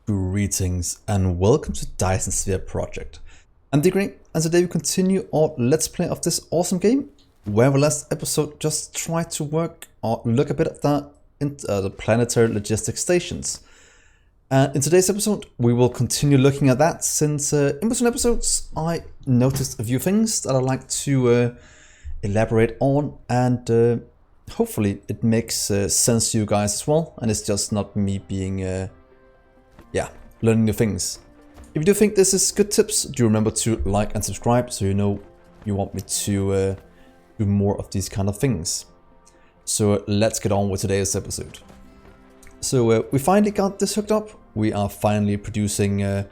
Greetings and welcome to Dyson Sphere Project. I'm Dgray and today we continue our let's play of this awesome game where the last episode just tried to work or look a bit at that in the planetary logistics stations. And in today's episode we will continue looking at that since in between episodes I noticed a few things that I'd like to elaborate on, and hopefully it makes sense to you guys as well, and it's just not me being learning new things. If you do think this is good tips, do remember to like and subscribe so you know you want me to do more of these kind of things. So let's get on with today's episode. So we finally got this hooked up. We are finally producing a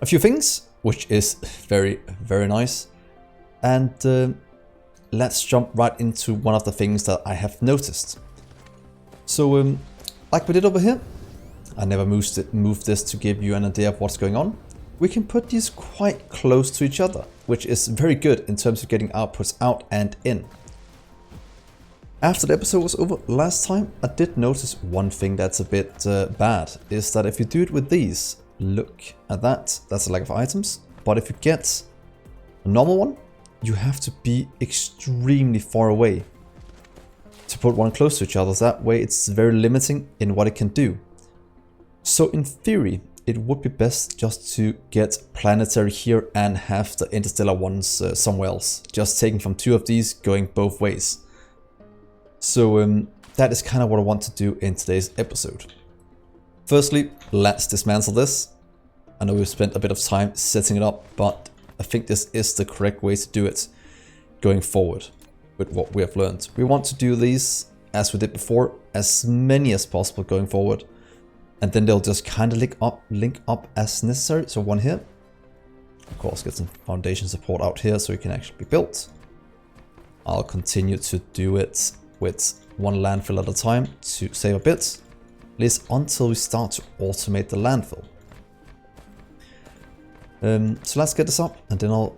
few things, which is very nice. And let's jump right into one of the things that I have noticed. So like we did over here, I never moved this to give you an idea of what's going on. We can put these quite close to each other, which is very good in terms of getting outputs out and in. After the episode was over last time, I did notice one thing that's a bit bad, is that if you do it with these, look at that, that's a lack of items. But if you get a normal one, you have to be extremely far away to put one close to each other. That way it's very limiting in what it can do. So in theory, it would be best just to get planetary here and have the interstellar ones somewhere else. Just taking from two of these, going both ways. So that is kind of what I want to do in today's episode. Firstly, let's dismantle this. I know we've spent a bit of time setting it up, but I think this is the correct way to do it going forward with what we have learned. We want to do these, as we did before, as many as possible going forward. And then they'll just kind of link up as necessary. So one here. Of course, get some foundation support out here so it can actually be built. I'll continue to do it with one landfill at a time to save a bit. At least until we start to automate the landfill. So let's get this up, and then I'll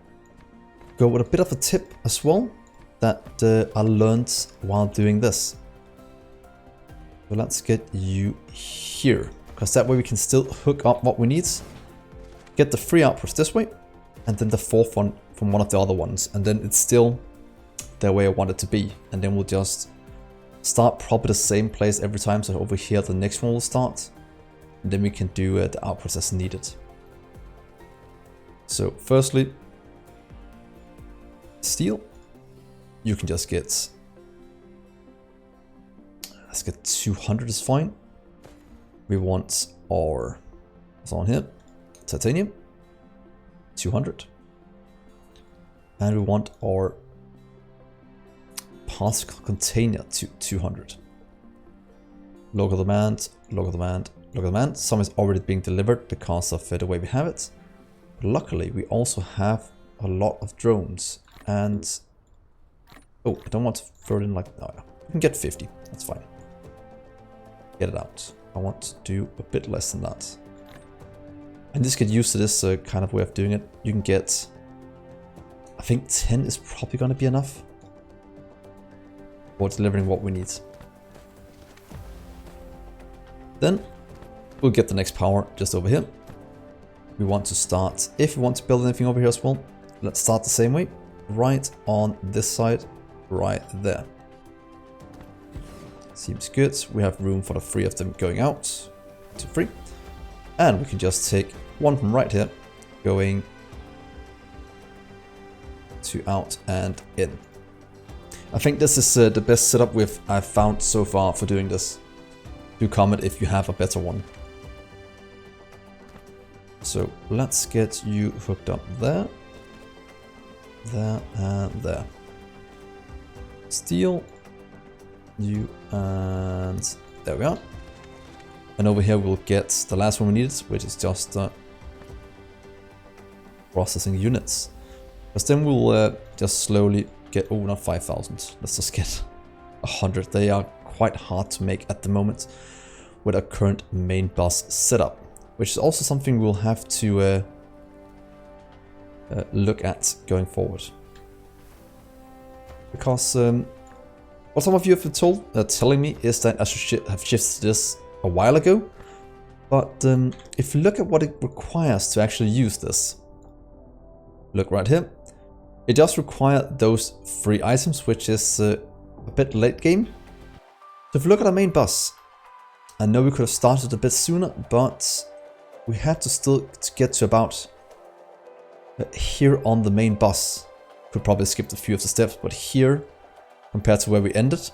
go with a bit of a tip as well that I learned while doing this. So let's get you here, because that way we can still hook up what we need. Get the 3 outputs this way, and then the 4th one from one of the other ones, and then it's still the way I want it to be. And then we'll just start probably the same place every time. So over here the next one will start, and then we can do the outputs as needed. So firstly, steel. You can just get, let's get 200 is fine. We want our, what's on here? Titanium, 200. And we want our particle container to 200. Local demand, local demand, local demand. Some is already being delivered because of the way we have it. But luckily, we also have a lot of drones. And, oh, I don't want to throw it in like, no, we can get 50, that's fine. Get it out. I want to do a bit less than that. And just get used to this kind of way of doing it. You can get, I think 10 is probably going to be enough for delivering what we need. Then we'll get the next power just over here. We want to start, if we want to build anything over here as well, let's start the same way. Right on this side, right there. Seems good. We have room for the 3 of them going out to 3. And we can just take one from right here, going to out and in. I think this is the best setup I've found so far for doing this. Do comment if you have a better one. So let's get you hooked up there. There and there. Steel. You, and there we are. And over here we'll get the last one we needed, which is just processing units. Because then we'll just slowly get, oh, not 5,000. Let's just get 100. They are quite hard to make at the moment with our current main bus setup, which is also something we'll have to look at going forward. Because what some of you have been telling me is that I should have shifted this a while ago. But if you look at what it requires to actually use this, look right here. It does require those 3 items, which is a bit late game. So if you look at our main boss, I know we could have started a bit sooner, but we had to still get to about here on the main boss. Could probably skip a few of the steps, but here, compared to where we ended.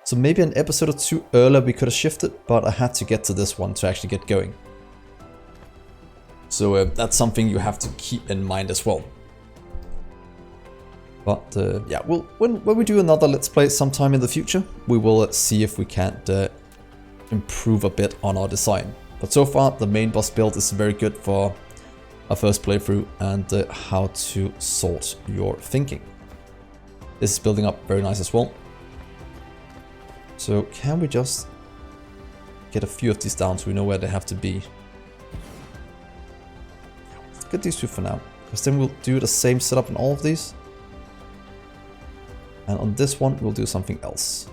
So maybe an episode or 2 earlier we could have shifted, but I had to get to this one to actually get going. So that's something you have to keep in mind as well. But yeah, when we do another Let's Play sometime in the future, we will see if we can't improve a bit on our design. But so far, the main boss build is very good for our first playthrough and how to sort your thinking. This is building up very nice as well. So can we just get a few of these down so we know where they have to be? Let's get these 2 for now, because then we'll do the same setup on all of these. And on this one, we'll do something else.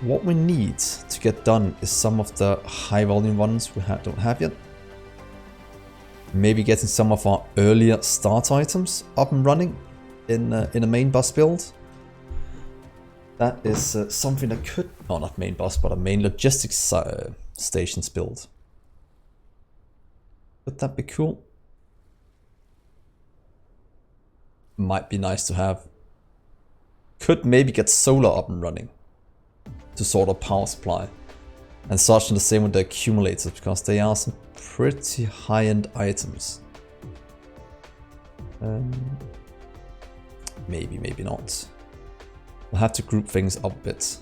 What we need to get done is some of the high volume ones we don't have yet. Maybe getting some of our earlier start items up and running in a main boss build. That is something that could, no, not main boss, but a main logistics stations build. Would that be cool? Might be nice to have. Could maybe get solar up and running to sort of power supply. And such, and the same with the accumulators, because they are some pretty high-end items. Maybe, maybe not. We'll have to group things up a bit.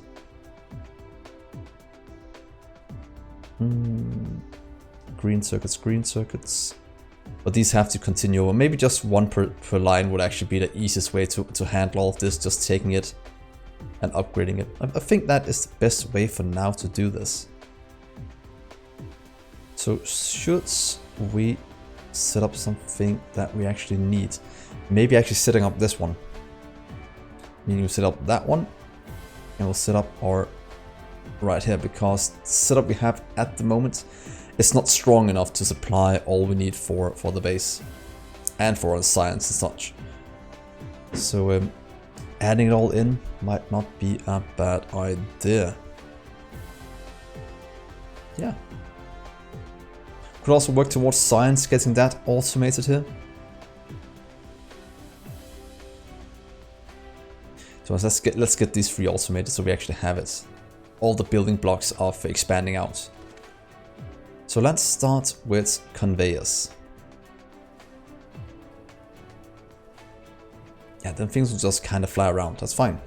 Green circuits, green circuits. But these have to continue, or maybe just one per line would actually be the easiest way to handle all of this, just taking it and upgrading it. I think that is the best way for now to do this. So should we set up something that we actually need? Maybe actually setting up this one. Meaning we set up that one, and we'll set up our right here, because the setup we have at the moment is not strong enough to supply all we need for the base and for our science and such. So adding it all in might not be a bad idea. Yeah. Could also work towards science, getting that automated here. So let's get these 3 automated so we actually have it. All the building blocks of expanding out. So let's start with conveyors. Yeah, then things will just kind of fly around, that's fine.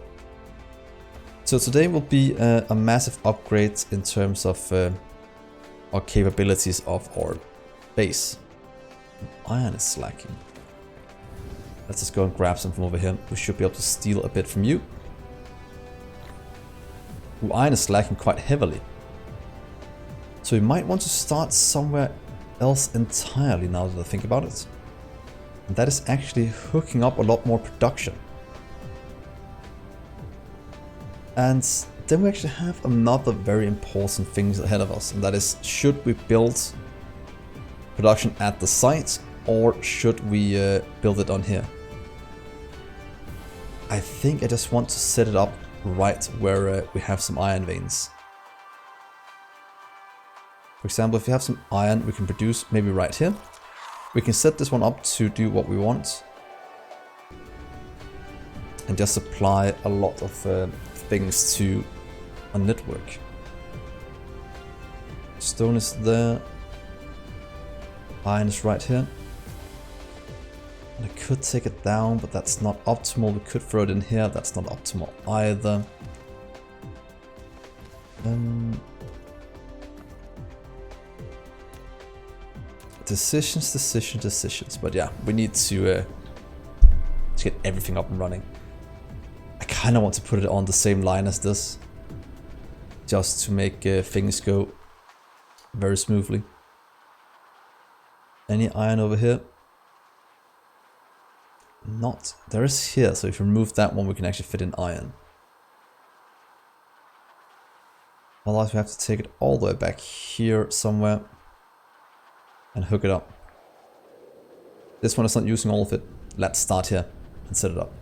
So today will be a massive upgrade in terms of our capabilities of our base. Iron is slacking. Let's just go and grab some from over here. We should be able to steal a bit from you. Ooh, iron is lacking quite heavily. So we might want to start somewhere else entirely now that I think about it. And that is actually hooking up a lot more production. And then we actually have another very important thing ahead of us. And that is, should we build production at the site, or should we build it on here? I think I just want to set it up right where we have some iron veins. For example, if you have some iron, we can produce maybe right here. We can set this one up to do what we want. And just supply a lot of things to a network. Stone is there. Iron is right here. And I could take it down, but that's not optimal. We could throw it in here. That's not optimal either. Decisions. But yeah, we need to get everything up and running. I kind of want to put it on the same line as this, just to make things go very smoothly. Any iron over here? Not. There is here, so if you remove that one, we can actually fit in iron. Otherwise we have to take it all the way back here somewhere and hook it up. This one is not using all of it. Let's start here and set it up.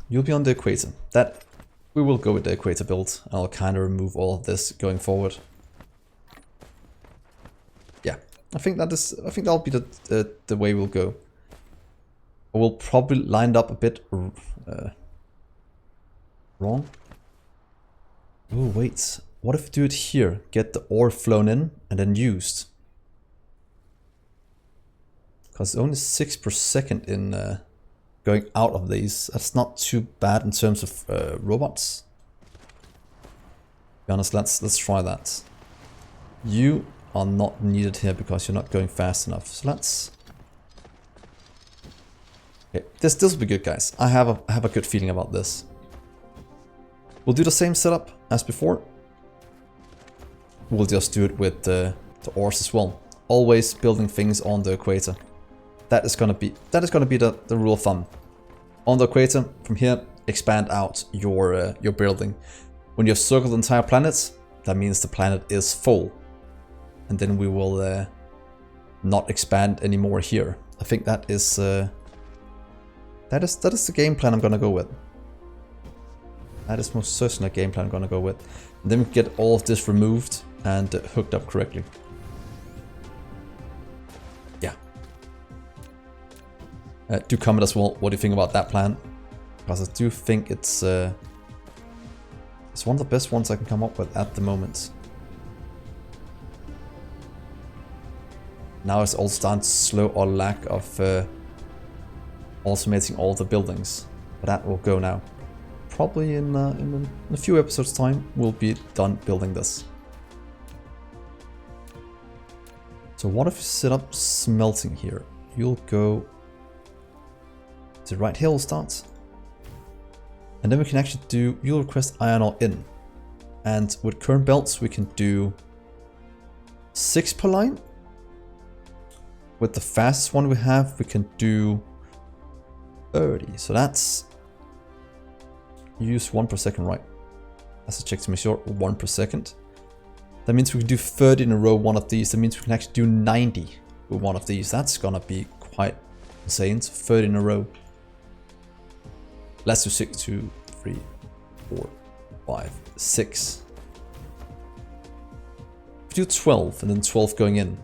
You'll be on the equator. We will go with the equator build. I'll kind of remove all of this going forward. Yeah, I think that'll be the way we'll go. I will probably line it up a bit wrong. Oh wait, what if we do it here? Get the ore flown in and then used. Because it's only 6 per second in going out of these. That's not too bad in terms of robots. To be honest, let's try that. You are not needed here because you're not going fast enough. So let's. Okay, this will be good, guys. I have a good feeling about this. We'll do the same setup as before. We'll just do it with the ores as well. Always building things on the equator. That is gonna be the rule of thumb. On the equator, from here, expand out your building. When you've circled the entire planet, that means the planet is full, and then we will not expand anymore here. I think that is the game plan I'm gonna go with. That is most certainly a game plan I'm gonna go with. And then we can get all of this removed and hooked up correctly. Yeah. Do comment as well what do you think about that plan, because I do think it's one of the best ones I can come up with at the moment. Now it's also starting to slow our lack of automating all the buildings, but that will go now. Probably in a few episodes time we'll be done building this. So what if you set up smelting here? You'll go to right here, we'll start. And then we can actually do, you'll request iron ore in. And with current belts we can do 6 per line. With the fastest one we have we can do 30. So that's use 1 per second, right? That's a check to make sure, 1 per second. That means we can do 30 in a row, one of these. That means we can actually do 90 with one of these. That's gonna be quite insane. So 30 in a row. Let's do 6, 2, 3, 4, 5, 6. We do 12 and then 12 going in.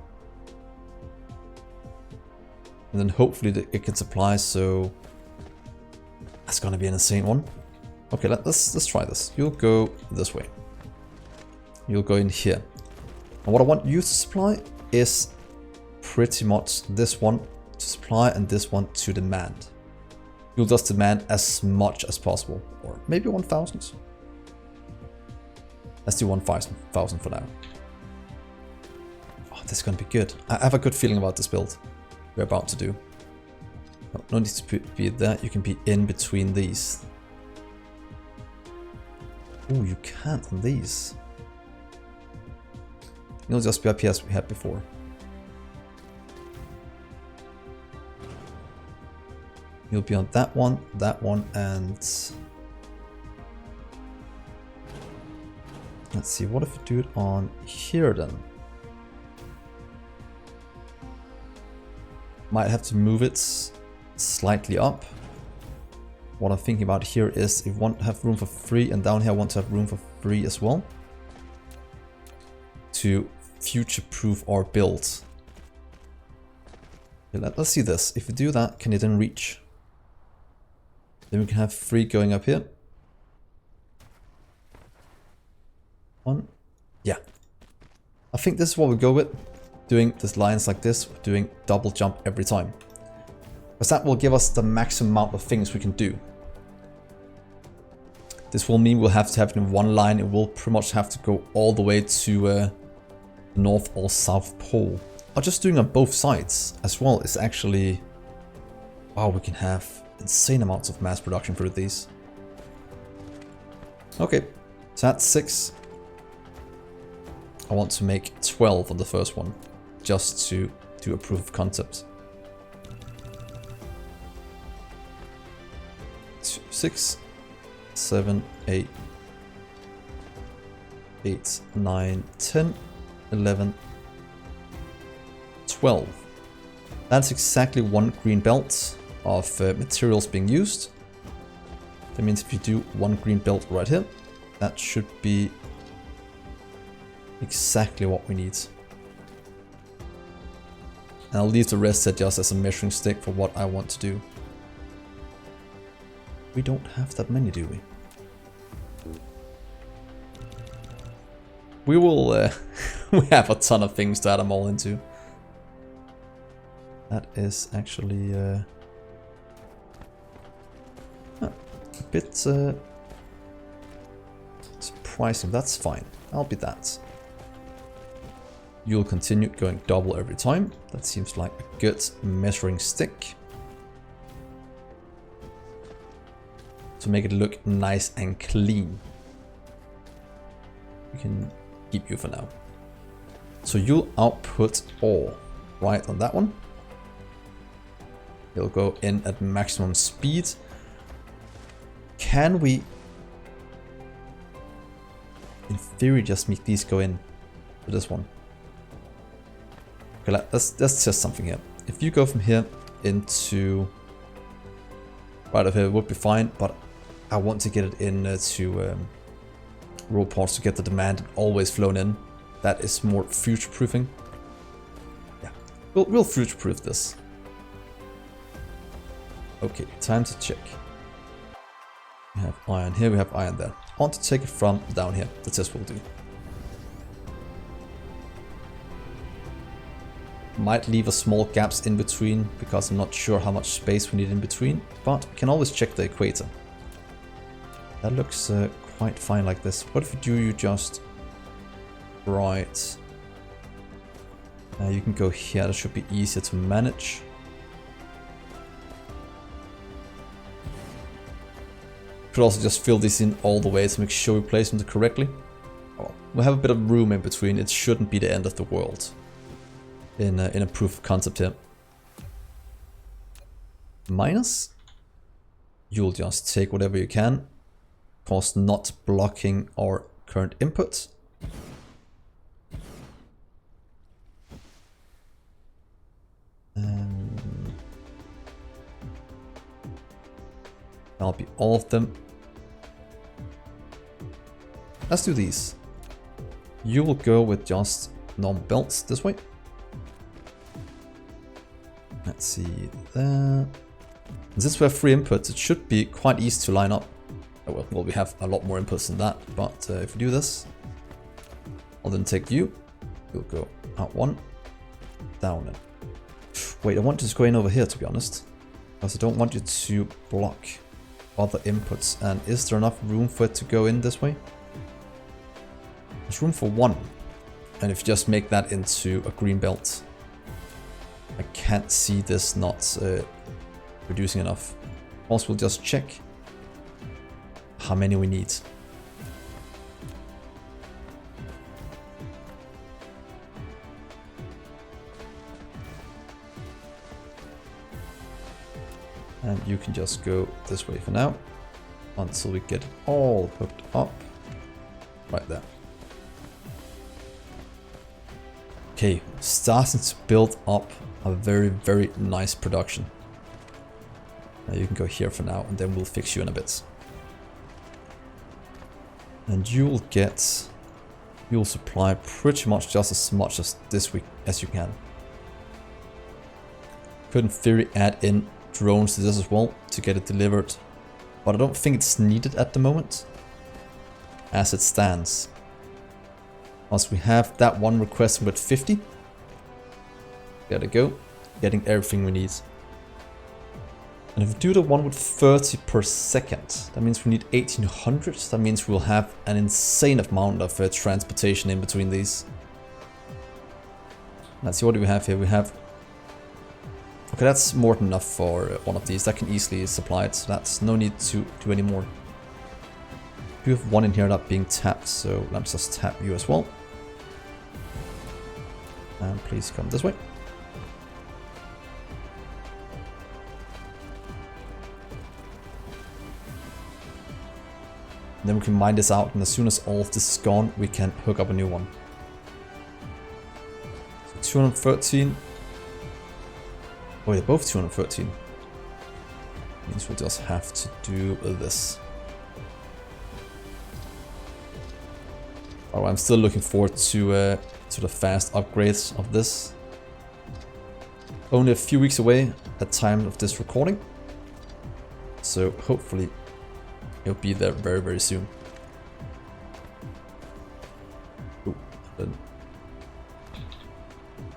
And then hopefully it can supply, so that's gonna be an insane one. Okay, let's try this. You'll go this way. You'll go in here. And what I want you to supply is pretty much this one to supply and this one to demand. You'll just demand as much as possible, or maybe 1,000. Let's do 1,000 for now. Oh, this is gonna be good. I have a good feeling about this build we're about to do. No need to be there. You can be in between these. Oh, you can't on these. You'll just be up here as we had before. You'll be on that one, and let's see, what if we do it on here then? Might have to move it slightly up. What I'm thinking about here is if we want to have room for 3, and down here I want to have room for 3 as well, to future-proof our build. Okay, let's see this. If we do that, can it then reach? Then we can have 3 going up here. 1. Yeah. I think this is what we go with. Doing these lines like this, doing double jump every time. Because that will give us the maximum amount of things we can do. This will mean we'll have to have it in one line. It will pretty much have to go all the way to the North or South Pole. Or just doing on both sides as well is actually... Wow, we can have insane amounts of mass production through these. Okay, so that's 6. I want to make 12 on the first one, just to do a proof of concept. 6, 7, 8, 8, 9, 10, 11, 12. That's exactly 1 green belt of materials being used. That means if you do 1 green belt right here, that should be exactly what we need. And I'll leave the rest set just as a measuring stick for what I want to do. We don't have that many, do we? We will, we have a ton of things to add them all into. That is actually a bit surprising. That's fine. I'll be that. You'll continue going double every time. That seems like a good measuring stick. To make it look nice and clean. We can keep you for now. So you'll output ore right on that one. It'll go in at maximum speed. Can we, in theory, just make these go in to this one? Okay, let's test something here. If you go from here into right over here, it would be fine, but I want to get it in to row ports to get the demand always flown in. That is more future-proofing. Yeah, we'll future-proof this. Okay, time to check. We have iron here, we have iron there. I want to take it from down here. That's just what we'll do. Might leave a small gaps in between because I'm not sure how much space we need in between, but we can always check the equator. That looks quite fine like this. What if you just right? You can go here. That should be easier to manage. Could also just fill this in all the way to make sure we place them correctly. Oh, we have a bit of room in between. It shouldn't be the end of the world. In a proof of concept here. Minus. You'll just take whatever you can. Of course, not blocking our current input. That'll be all of them. Let's do these. You will go with just normal belts this way. Let's see there. Since we have 3 inputs, it should be quite easy to line up. Oh, well, we have a lot more inputs than that, but if we do this, I'll then take you. You'll go out 1, down and... Wait, I want you to go in over here, to be honest. Because I don't want you to block other inputs. And is there enough room for it to go in this way? There's room for 1. And if you just make that into a green belt, I can't see this not reducing enough. Also, we'll just check how many we need. And you can just go this way for now until we get it all hooked up right there. Okay, starting to build up a very, very nice production. Now you can go here for now and then we'll fix you in a bit. And you'll supply pretty much just as much as this week as you can. Could in theory add in drones to this as well to get it delivered, but I don't think it's needed at the moment as it stands. Once we have that one request with 50, there we go, getting everything we need. And if we do the one with 30 per second, that means we need 1800. That means we'll have an insane amount of transportation in between these. Let's see, what do we have here? We have... Okay, that's more than enough for one of these. That can easily supply it, so that's no need to do any more. We have one in here not being tapped, so let's just tap you as well. And please come this way. Then we can mine this out, and as soon as all of this is gone, we can hook up a new one. So 213. Oh, they're both 213. Means we'll just have to do this. Oh, I'm still looking forward to the fast upgrades of this. Only a few weeks away at time of this recording. So hopefully it'll be there very, very soon. Ooh, then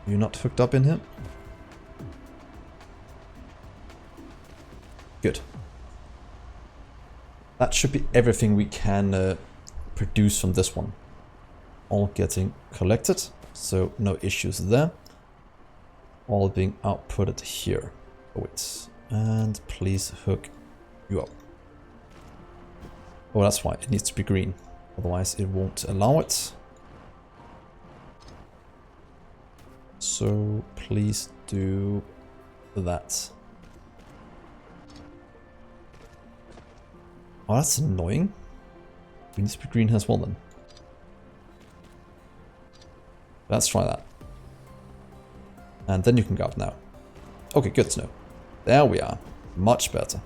you're not hooked up in here? Good. That should be everything we can produce from this one. All getting collected, so no issues there. All being outputted here. Oh wait, and please hook you up. Oh, that's why it needs to be green, otherwise it won't allow it. So please do that. Oh, that's annoying. It needs to be green as well then. Let's try that. And then you can go up now. Okay, good to know. There we are. Much better.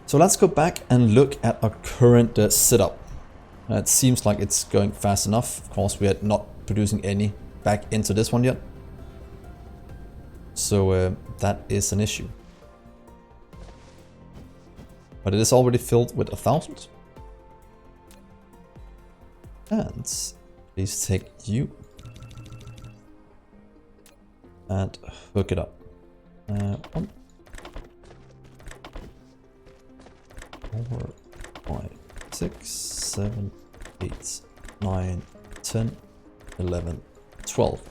So let's go back and look at our current setup. It seems like it's going fast enough. Of course, we are not producing any back into this one yet. So that is an issue. But it is already filled with 1,000. And please take you and hook it up. 1, 4, 5, 6, 7, 8, 9, 10, 11, 12.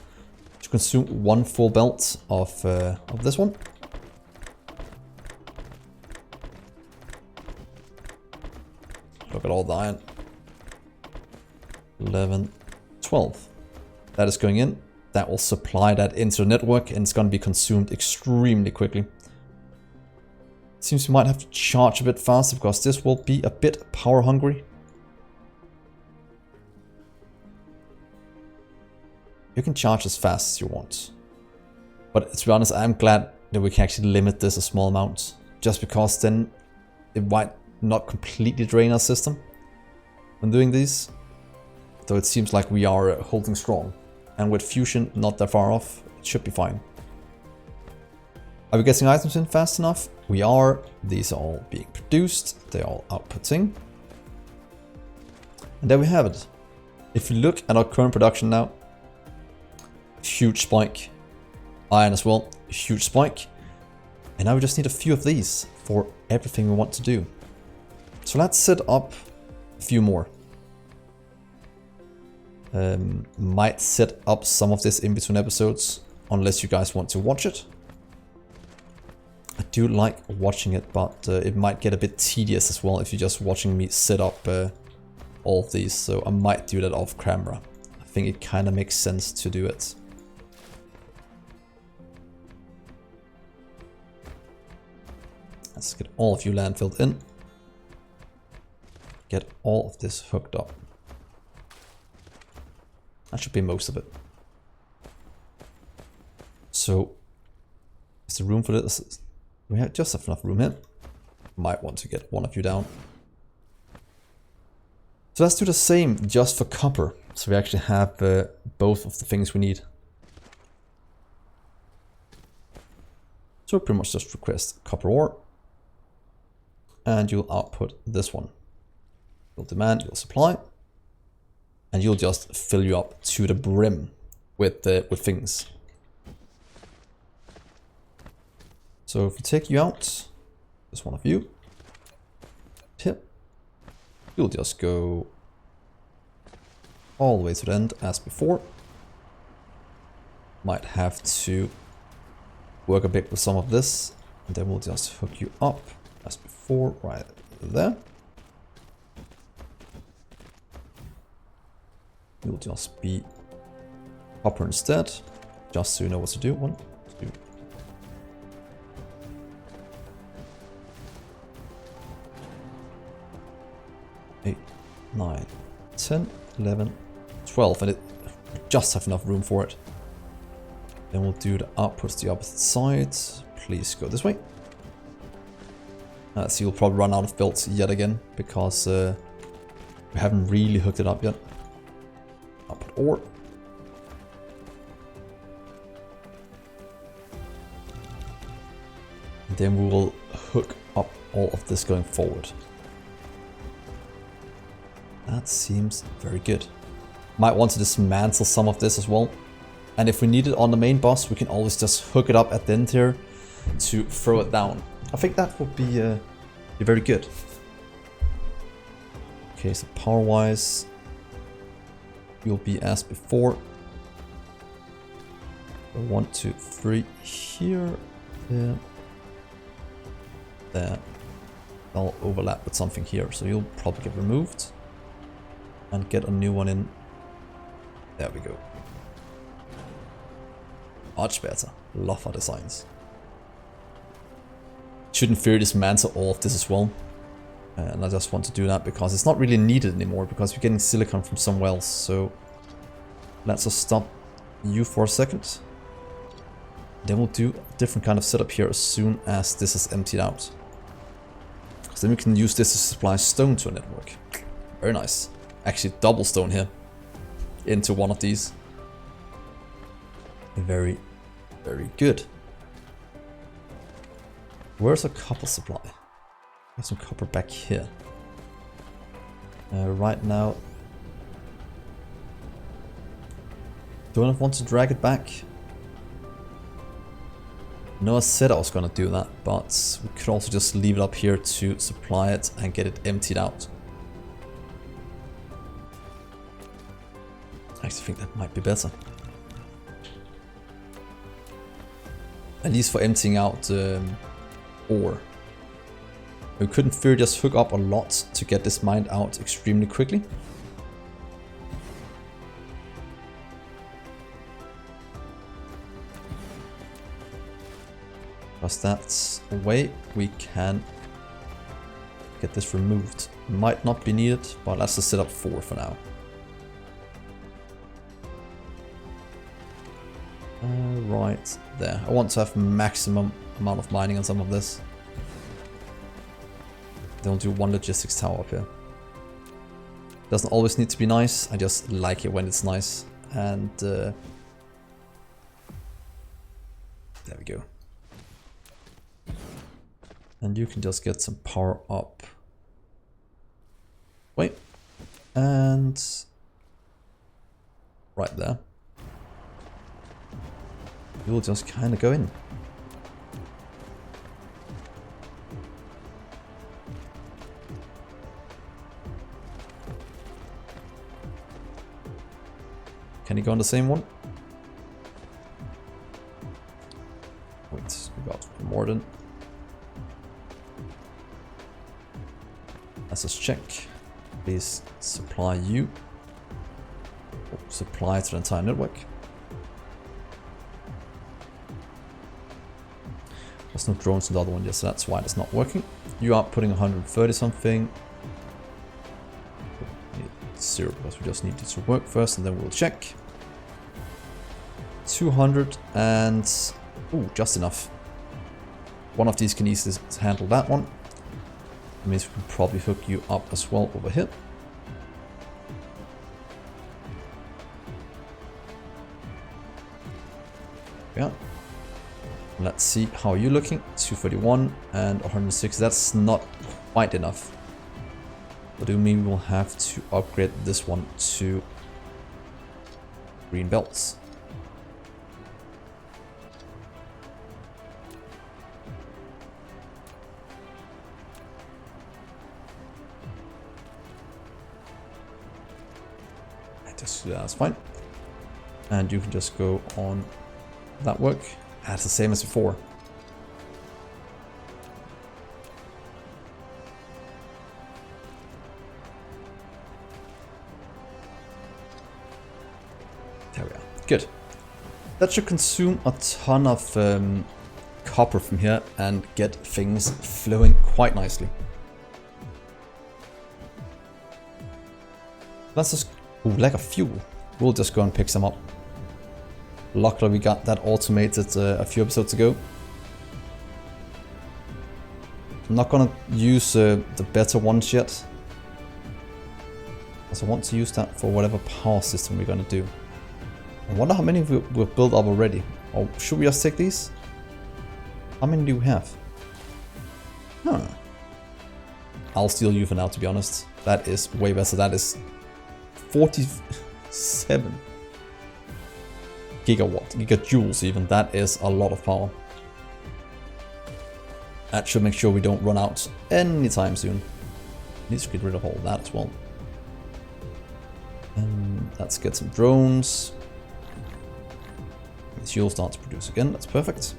To consume 1 full belt of this one. Look at all the iron. 11, 12. That is going in. That will supply that into the network, and it's going to be consumed extremely quickly. Seems we might have to charge a bit faster because this will be a bit power hungry. You can charge as fast as you want. But to be honest, I'm glad that we can actually limit this a small amount. Just because then it might not completely drain our system when doing these. Though it seems like we are holding strong. And with fusion not that far off, it should be fine. Are we getting items in fast enough? We are. These are all being produced. They're all outputting. And there we have it. If you look at our current production now, huge spike. Iron as well, huge spike. And now we just need a few of these for everything we want to do. So let's set up a few more. Might set up some of this in between episodes, unless you guys want to watch it. I do like watching it, but it might get a bit tedious as well if you're just watching me set up all of these, so I might do that off camera. I think it kind of makes sense to do it. Let's get all of you land filled in. Get all of this hooked up. That should be most of it. So, is there room for this? We have just have enough room here. Might want to get one of you down. So let's do the same just for copper. So we actually have both of the things we need. So pretty much just request copper ore. And you'll output this one. You'll demand, you'll supply. And you'll just fill you up to the brim with things. So if we take you out, just one of you, here, you'll just go all the way to the end as before. Might have to work a bit with some of this, and then we'll just hook you up as before, right there. You'll just be copper instead, just so you know what to do. 1, 2. 10, 11, 12, and it just have enough room for it. Then we'll do the outputs the opposite side. Please go this way. So you'll probably run out of belts yet again, because we haven't really hooked it up yet. Output ore. And then we will hook up all of this going forward. That seems very good. Might want to dismantle some of this as well. And if we need it on the main boss, we can always just hook it up at the end here to throw it down. I think that would be very good. Okay, so power-wise, you'll be as before. 1, 2, 3 here, there, there. I'll overlap with something here, so you'll probably get removed and get a new one in. There we go. Much better. Love our designs. Shouldn't fear dismantle all of this as well. And I just want to do that because it's not really needed anymore, because we're getting silicon from somewhere else. So let's just stop you for a second. Then we'll do a different kind of setup here as soon as this is emptied out. Because then we can use this to supply stone to a network. Very nice. Actually double stone here into one of these. Very, very good. Where's our copper supply? Got some copper back here. Right now, don't I want to drag it back? No, I said I was gonna do that, but we could also just leave it up here to supply it and get it emptied out. I actually think that might be better. At least for emptying out ore. We couldn't fear just hook up a lot to get this mined out extremely quickly. Because that's a way we can get this removed. Might not be needed, but let's just set up 4 for now. Right there. I want to have maximum amount of mining on some of this. Then we'll do 1 logistics tower up here. Doesn't always need to be nice, I just like it when it's nice. And there we go. And you can just get some power up. Wait. And right there. You'll just kind of go in. Can you go on the same one? Wait, we got more than. Let's just check. Please supply you. Oh, supply to the entire network. There's no drones in the other one yet, so that's why it's not working. You are putting 130 something. 0 because we just need it to work first, and then we'll check. 200 and ooh, just enough. One of these can easily handle that one. That means we can probably hook you up as well over here. Yeah. Let's see how you're looking. 231 and 106. That's not quite enough. What do you mean we'll have to upgrade this one to green belts? That's fine. And you can just go on that work. That's the same as before. There we are. Good. That should consume a ton of copper from here and get things flowing quite nicely. Let's just... Ooh, lack of fuel. We'll just go and pick some up. Luckily we got that automated a few episodes ago. I'm not gonna use the better ones yet. Because I want to use that for whatever power system we're gonna do. I wonder how many we've built up already. Or should we just take these? How many do we have? Huh. I'll steal you for now, to be honest. That is way better. That is 47 gigajoules even. That is a lot of power. That should make sure we don't run out anytime soon. Need to get rid of all that as well. Let's get some drones. You'll start to produce again. That's perfect.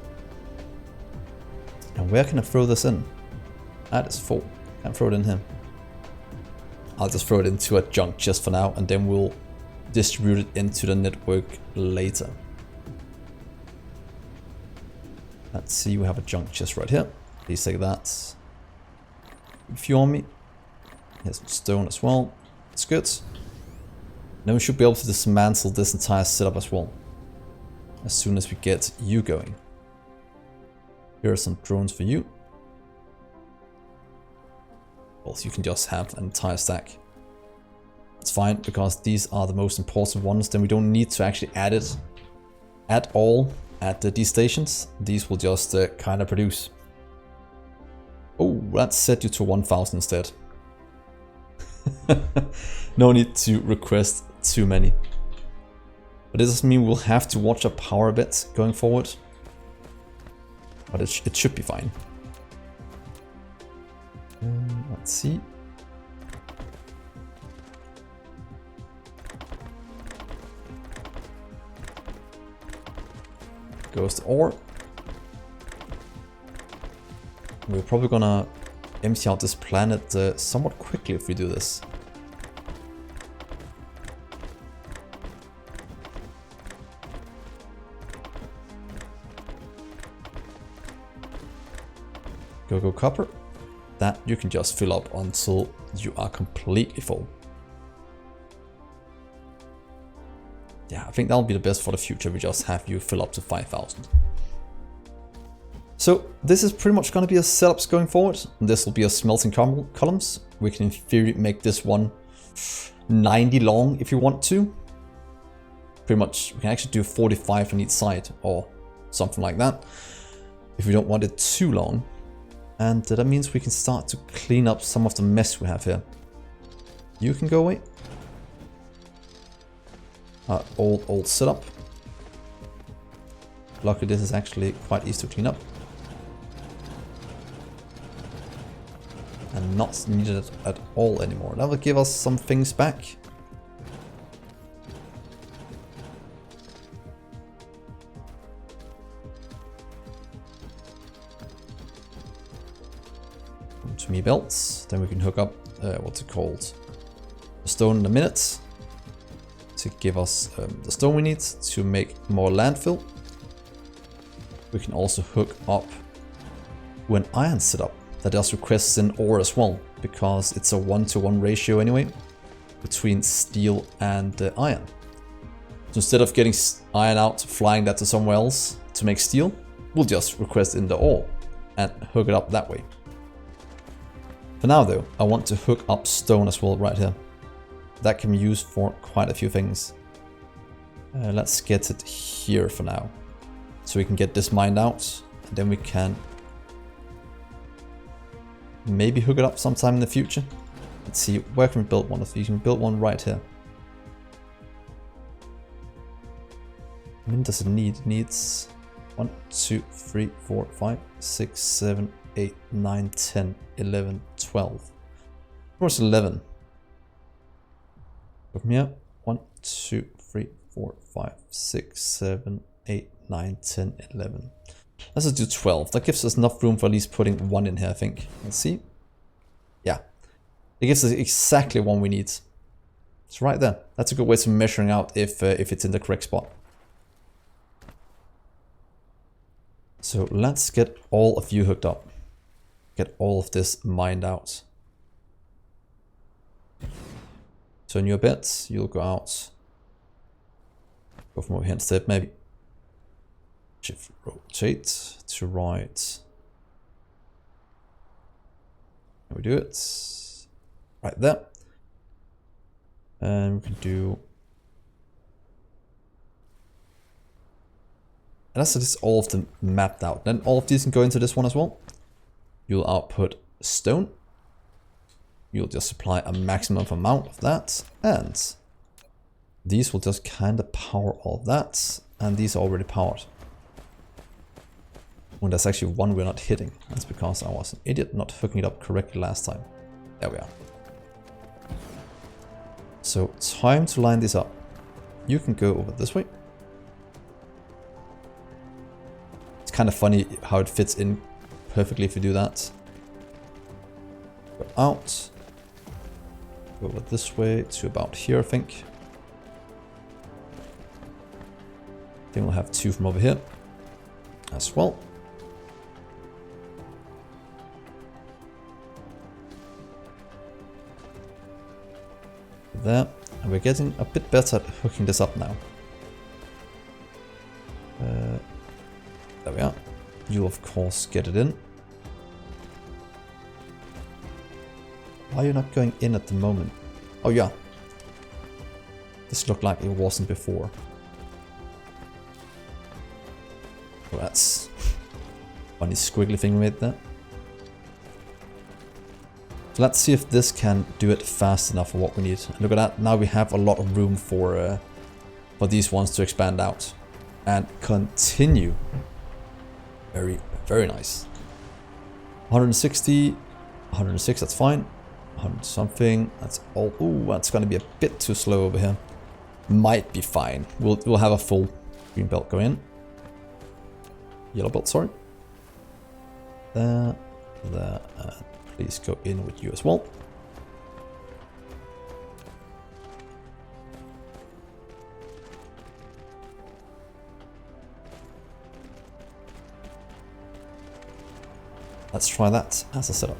And where can I throw this in? That is full. Can't throw it in here. I'll just throw it into a junk chest for now, and then we'll distribute it into the network later. Let's see, we have a junk chest right here. Please take that. If you on me. Here's some stone as well. It's good. Then we should be able to dismantle this entire setup as well, as soon as we get you going. Here are some drones for you. Well, you can just have an entire stack. It's fine, because these are the most important ones. Then we don't need to actually add it at all at these stations. These will just kind of produce. Oh, let's set you to 1000 instead. No need to request too many. But this doesn't mean we'll have to watch our power a bit going forward. But it should be fine. Let's see. Goes the ore. We're probably gonna empty out this planet somewhat quickly if we do this. Go copper. That you can just fill up until you are completely full. Yeah, I think that'll be the best for the future. We just have you fill up to 5000. So this is pretty much going to be a setups going forward. This will be a smelting columns. We can in theory make this one 90 long if you want to. Pretty much, we can actually do 45 on each side or something like that if we don't want it too long. And that means we can start to clean up some of the mess we have here. You can go away. Old setup. Luckily this is actually quite easy to clean up. And not needed at all anymore. That will give us some things back. To me belts, then we can hook up what's it called, a stone in a minute to give us the stone we need to make more landfill. We can also hook up an iron setup that does requests in ore as well, because it's a 1-to-1 ratio anyway between steel and iron. So instead of getting iron out, flying that to somewhere else to make steel, we'll just request in the ore and hook it up that way. For now though, I want to hook up stone as well right here. That can be used for quite a few things. Let's get it here for now. So we can get this mined out, and then we can maybe hook it up sometime in the future. Let's see, where can we build one of these? We can build one right here. How many does it need? It needs 1, 2, 3, 4, 5, 6, 7, 8, 9, 10, 11, 12. Of course 11. From here, 1, 2, 3, 4, 5, 6, 7, 8, 9, 10, 11. Let's just do 12. That gives us enough room for at least putting one in here, I think. Let's see. Yeah. It gives us exactly one we need. It's right there. That's a good way of measuring out if it's in the correct spot. So let's get all of you hooked up. Get all of this mined out. turn you a bit, you'll go out. Go from over here instead, maybe. Shift rotate to right. We do it right there. And we can do. And that's just all of them mapped out. Then all of these can go into this one as well. You'll output stone. You'll just supply a maximum amount of that. And these will just kind of power all of that. And these are already powered. When there's actually one we're not hitting. That's because I was an idiot not hooking it up correctly last time. There we are. So time to line this up. You can go over this way. It's kind of funny how it fits in perfectly if you do that. Go out. Go over this way to about here, I think. Then we'll have two from over here as well. There, and we're getting a bit better at hooking this up now. There we are. You'll of course get it in. Why are you not going in at the moment? Oh yeah. This looked like it wasn't before. Well, that's funny squiggly thing we made there. So let's see if this can do it fast enough for what we need. And look at that, now we have a lot of room for these ones to expand out. And continue. Very, very nice. 160, 106, that's fine. 100 something, that's all. Ooh, that's gonna be a bit too slow over here. Might be fine. We'll have a full green belt go in. Yellow belt, sorry. There, please go in with you as well. Let's try that as a setup.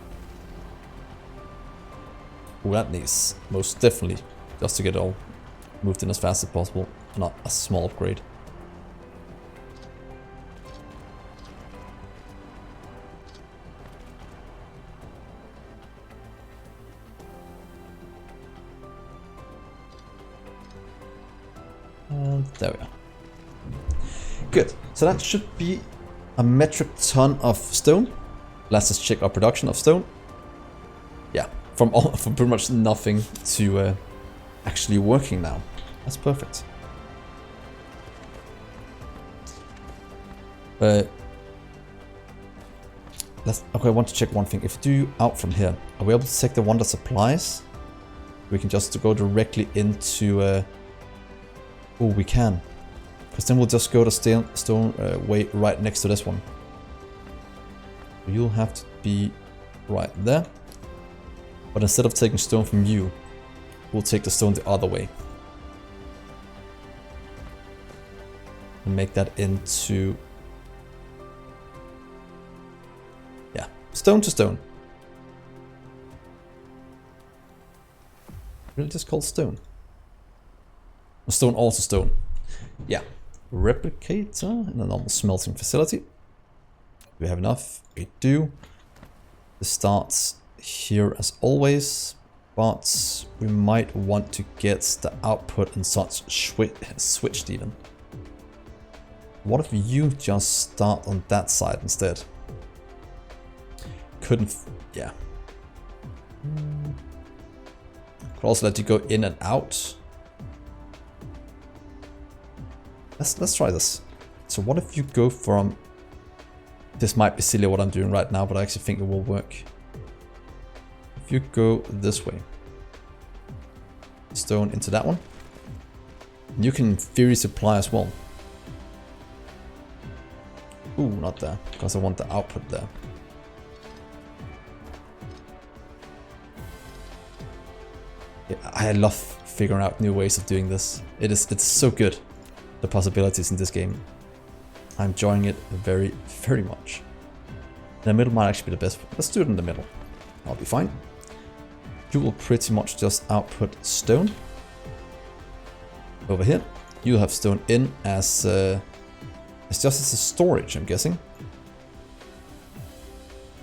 Ooh, that needs most definitely just to get it all moved in as fast as possible, not a small upgrade. And there we are. Good. So that should be a metric ton of stone. Let's just check our production of stone. Yeah, from pretty much nothing to actually working now. That's perfect. Okay, I want to check one thing. If you do out from here, are we able to take the one that supplies? We can just go directly into. Oh, we can. Because then we'll just go to stone way right next to this one. You'll have to be right there. But instead of taking stone from you, we'll take the stone the other way. And make that into... yeah, stone to stone. Really just called stone. Stone also stone. Yeah. Replicator in a normal smelting facility. Do we have enough? We do. This starts here as always, but we might want to get the output and such switched even. What if you just start on that side instead? Couldn't, yeah. Could also let you go in and out. Let's try this. So what if you go from... this might be silly what I'm doing right now, but I actually think it will work. If you go this way, stone into that one, you can in theory supply as well. Ooh, not there, because I want the output there. Yeah, I love figuring out new ways of doing this. It's so good, the possibilities in this game. I'm enjoying it very, very much. The middle might actually be the best. Let's do it in the middle. I'll be fine. you will pretty much just output stone. Over here, you'll have stone in as just as a storage, I'm guessing.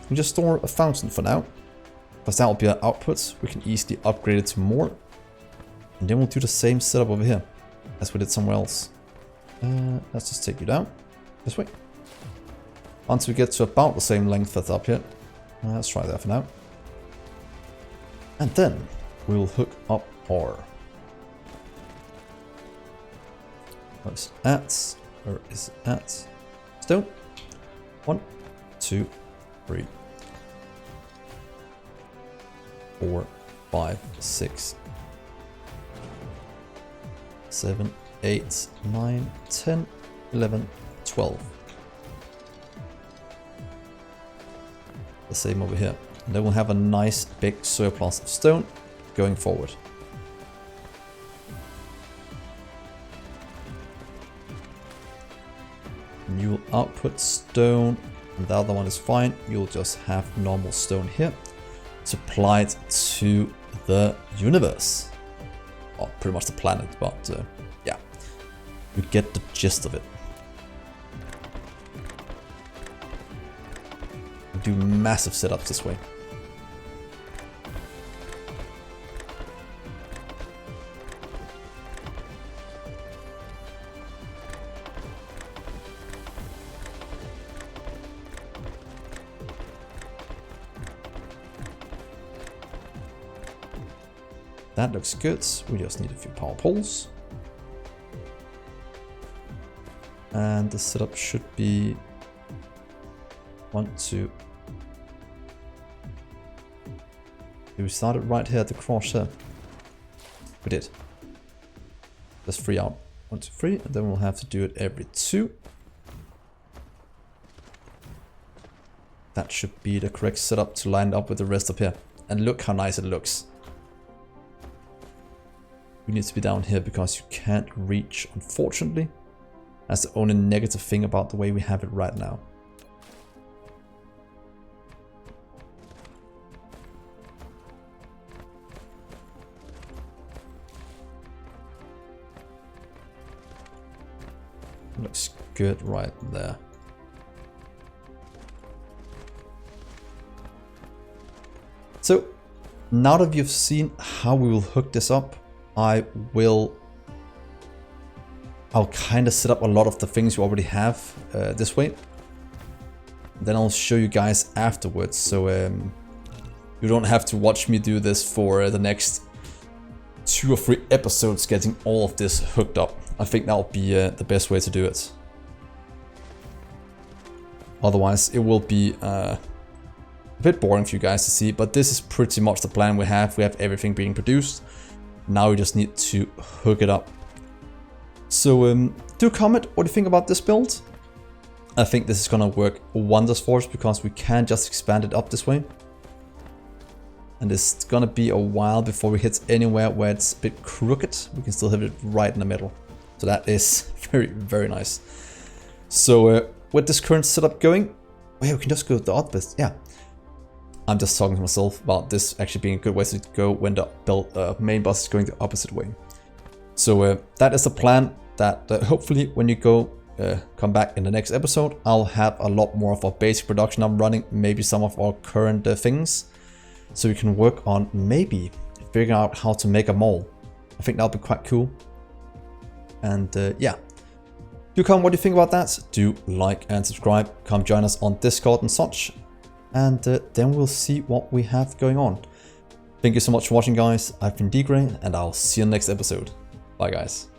You can just store a fountain for now, because that will be our output. We can easily upgrade it to more. And then we'll do the same setup over here as we did somewhere else. Let's just take you down this way. Until we get to about the same length that's up here. Let's try that for now. And then we'll hook up our... Where is it at? Stone. 1, 2, 3, 4, 5, 6, 7, 8, 9, 10, 11, 12. The same over here. And then we'll have a nice big surplus of stone going forward. And you'll output stone, and the other one is fine. You'll just have normal stone here. Supply it to the universe. Or pretty much the planet, but yeah. You get the gist of it. Do massive setups this way. That looks good. We just need a few power poles. And the setup should be 1, 2. We started right here at the cross here. We did. Just 3 out. 1, 2, 3, and then we'll have to do it every 2. That should be the correct setup to line up with the rest up here. And look how nice it looks. We need to be down here because you can't reach, unfortunately. That's the only negative thing about the way we have it right now. Looks good right there. So now that you've seen how we will hook this up, I'll kind of set up a lot of the things you already have this way. Then I'll show you guys afterwards, so you don't have to watch me do this for the next 2 or 3 episodes getting all of this hooked up. I think that'll be the best way to do it. Otherwise it will be a bit boring for you guys to see, but this is pretty much the plan we have. We have everything being produced. Now we just need to hook it up. So do comment what you think about this build. I think this is gonna work wonders for us because we can just expand it up this way. And it's gonna be a while before we hit anywhere where it's a bit crooked. We can still hit it right in the middle. So that is very, very nice. So with this current setup going, oh yeah, we can just go the opposite. Yeah, I'm just talking to myself about this actually being a good way to go when the main bus is going the opposite way. So that is the plan. That hopefully when you come back in the next episode, I'll have a lot more of our basic production up running, maybe some of our current things, so we can work on maybe figuring out how to make a mole. I think that'll be quite cool. And yeah, do comment what you think about that. Do like and subscribe. Come join us on Discord and such. And then we'll see what we have going on. Thank you so much for watching, guys. I've been Dgray, and I'll see you in the next episode. Bye, guys.